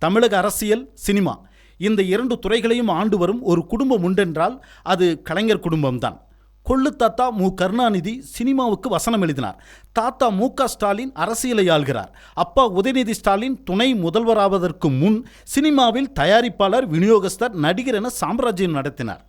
தமிழக அரசியல், சினிமா இந்த இரண்டு துறைகளையும் ஆண்டு வரும் ஒரு குடும்பம் உண்டென்றால் அது கலைஞர் குடும்பம்தான். கொள்ளு தாத்தா மு கருணாநிதி சினிமாவுக்கு வசனம் எழுதினார். தாத்தா மு.க. ஸ்டாலின் அரசியலை ஆள்கிறார். அப்பா உதயநிதி ஸ்டாலின் துணை முதல்வராவதற்கு முன் சினிமாவில் தயாரிப்பாளர், விநியோகஸ்தர், நடிகர் என சாம்ராஜ்யம் நடத்தினார்.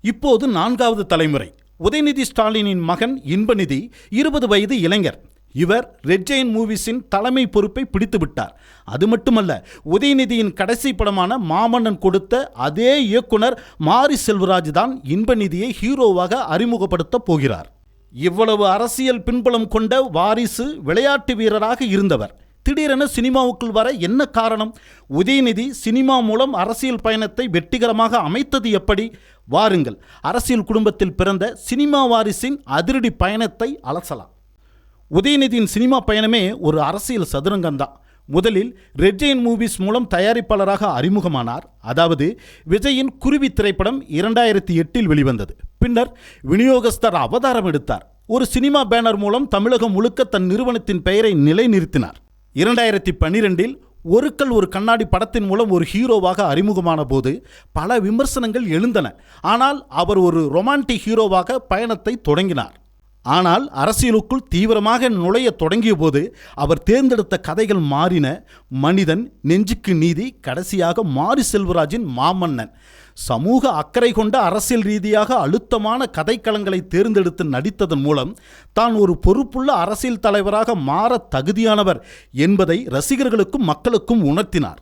இப்போது 4வது தலைமுறை. உதயநிதி ஸ்டாலினின் மகன் இன்பநிதி 20 வயது இளைஞர். இவர் ரெட் ஜெயண்ட் மூவிஸின் தலைமை பொறுப்பை பிடித்து விட்டார். அது மட்டுமல்ல, உதயநிதியின் கடைசி படமான மாமன்னன் கொடுத்த அதே இயக்குனர் மாரி செல்வராஜ் தான் இன்பநிதியை ஹீரோவாக அறிமுகப்படுத்த போகிறார். இவ்வளவு அரசியல் பின்புலம் கொண்ட வாரிசு விளையாட்டு வீரராக இருந்தவர் திடீரென சினிமாவுக்குள் வர என்ன காரணம்? உதயநிதி சினிமா மூலம் அரசியல் பயணத்தை வெற்றிகரமாக அமைத்தது எப்படி? வாருங்கள், அரசியல் குடும்பத்தில் பிறந்த சினிமா வாரிசின் அதிரடி பயணத்தை அலசலாம். உதயநிதியின் சினிமா பயணமே ஒரு அரசியல் சதுரங்கம்தான். முதலில் ரெட் ஜெயண்ட் மூவிஸ் மூலம் தயாரிப்பாளராக அறிமுகமானார். அதாவது விஜயின் குருவி திரைப்படம் 2008இல் வெளிவந்தது. பின்னர் விநியோகஸ்தர் அவதாரம் எடுத்தார். ஒரு சினிமா பேனர் மூலம் தமிழகம் முழுக்க தன் நிறுவனத்தின் பெயரை நிலைநிறுத்தினார். 2012இல் ஒரு கல் ஒரு கண்ணாடி படத்தின் மூலம் ஒரு ஹீரோவாக அறிமுகமான போது பல விமர்சனங்கள் எழுந்தன. ஆனால் அவர் ஒரு ரொமான்டிக் ஹீரோவாக பயணத்தை தொடங்கினார். ஆனால் அரசியலுக்குள் தீவிரமாக நுழைய தொடங்கிய போது அவர் தேர்ந்தெடுத்த கதைகள் மாறின. மனிதன், நெஞ்சுக்கு நீதி, கடைசியாக மாரி செல்வராஜின் மாமன்னன். சமூக அக்கறை கொண்ட அரசியல் ரீதியாக அழுத்தமான கதைக்களங்களை தேர்ந்தெடுத்து நடித்ததன் மூலம் தான் ஒரு பொறுப்புள்ள அரசியல் தலைவராக மாற தகுதியானவர் என்பதை ரசிகர்களுக்கும் மக்களுக்கும் உணர்த்தினார்.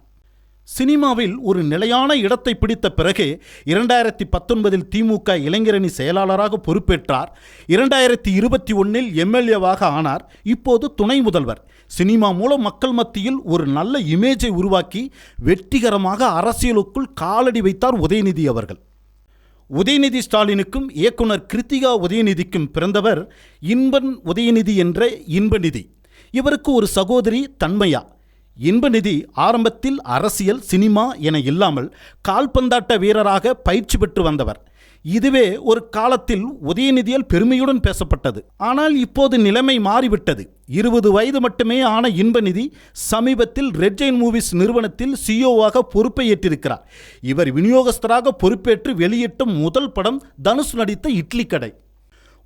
சினிமாவில் ஒரு நிலையான இடத்தை பிடித்த பிறகு 2019இல் திமுக இளைஞரணி செயலாளராக பொறுப்பேற்றார். 2021இல் எம்எல்ஏவாக ஆனார். இப்போது துணை முதல்வர். சினிமா மூலம் மக்கள் மத்தியில் ஒரு நல்ல இமேஜை உருவாக்கி வெற்றிகரமாக அரசியலுக்குள் காலடி வைத்தார் உதயநிதி அவர்கள். உதயநிதி ஸ்டாலினுக்கும் இயக்குனர் கிருத்திகா உதயநிதிக்கும் பிறந்தவர் இன்பன் உதயநிதி என்ற இன்பநிதி. இவருக்கு ஒரு சகோதரி தன்மையா. இன்பநிதி ஆரம்பத்தில் அரசியல், சினிமா என இல்லாமல் கால்பந்தாட்ட வீரராக பயிற்சி பெற்று வந்தவர். இதுவே ஒரு காலத்தில் உதயநிதியால் பெருமையுடன் பேசப்பட்டது. ஆனால் இப்போது நிலைமை மாறிவிட்டது. 20 வயது மட்டுமே ஆன இன்பநிதி சமீபத்தில் ரெட் ஜெயண்ட் மூவிஸ் நிறுவனத்தில் சிஇஓவாக பொறுப்பை ஏற்றிருக்கிறார். இவர் விநியோகஸ்தராக பொறுப்பேற்று வெளியிட்ட முதல் படம் தனுஷ் நடித்த இட்லி கடை.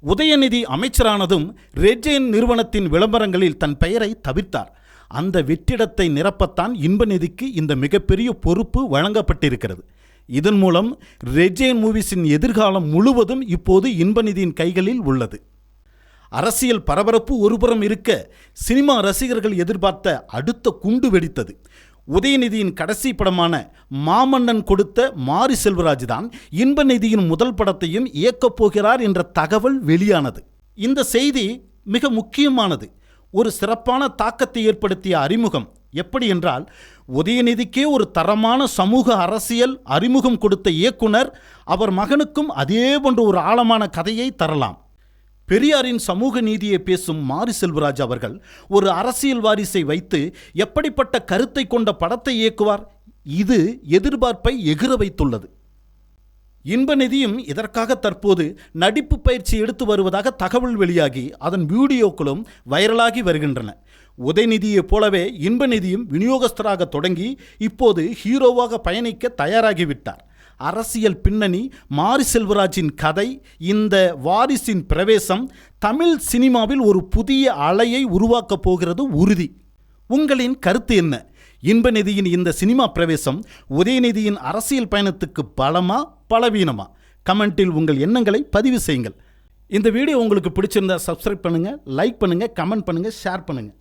உதயநிதி அமைச்சரானதும் ரெட் ஜெயண்ட் நிறுவனத்தின் விளம்பரங்களில் தன் பெயரை தவிர்த்தார். அந்த வெற்றிடத்தை நிரப்பத்தான் இன்பநிதிக்கு இந்த மிகப்பெரிய பொறுப்பு வழங்கப்பட்டிருக்கிறது. இதன் மூலம் ரெட் ஜெயண்ட் மூவிஸின் எதிர்காலம் முழுவதும் இப்போது இன்பநிதியின் கைகளில் உள்ளது. அரசியல் பரபரப்பு ஒருபுறம் இருக்க, சினிமா ரசிகர்கள் எதிர்பார்த்த அடுத்த குண்டு வெடித்தது. உதயநிதியின் கடைசி படமான மாமன்னன் கொடுத்த மாரி செல்வராஜ் தான் இன்பநிதியின் முதல் படத்தையும் இயக்கப் போகிறார் என்ற தகவல் வெளியானது. இந்த செய்தி மிக முக்கியமானது. ஒரு சிறப்பான தாக்கத்தை ஏற்படுத்திய அறிமுகம். எப்படி என்றால், உதயநிதிக்கே ஒரு தரமான சமூக அரசியல் அறிமுகம் கொடுத்த இயக்குனர் அவர் மகனுக்கும் அதே போன்ற ஒரு ஆழமான கதையை தரலாம். பெரியாரின் சமூக நீதியை பேசும் மாரி செல்வராஜ் அவர்கள் ஒரு அரசியல் வாரிசை வைத்து எப்படிப்பட்ட கருத்தை கொண்ட படத்தை இயக்குவார்? இது எதிர்பார்ப்பை எகிற வைத்துள்ளது. இன்பநிதியும் இதற்காக தற்போது நடிப்பு பயிற்சி எடுத்து வருவதாக தகவல் வெளியாகி அதன் வீடியோக்களும் வைரலாகி வருகின்றன. உதயநிதியைப் போலவே இன்பநிதியும் விநியோகஸ்தராக தொடங்கி இப்போது ஹீரோவாக பயணிக்க தயாராகிவிட்டார். அரசியல் பின்னணி, மாரி செல்வராஜின் கதை, இந்த வாரிசின் பிரவேசம் தமிழ் சினிமாவில் ஒரு புதிய அலையை உருவாக்கப் போகிறது உறுதி. உங்களின் கருத்து என்ன? இன்பநிதியின் இந்த சினிமா பிரவேசம் உதயநிதியின் அரசியல் பயணத்துக்கு பலமா பலவீனமா? கமெண்டில் உங்கள் எண்ணங்களை பதிவு செய்யுங்கள். இந்த வீடியோ உங்களுக்கு பிடிச்சிருந்தா சப்ஸ்கிரைப் பண்ணுங்கள், லைக் பண்ணுங்கள், கமெண்ட் பண்ணுங்கள், ஷேர் பண்ணுங்கள்.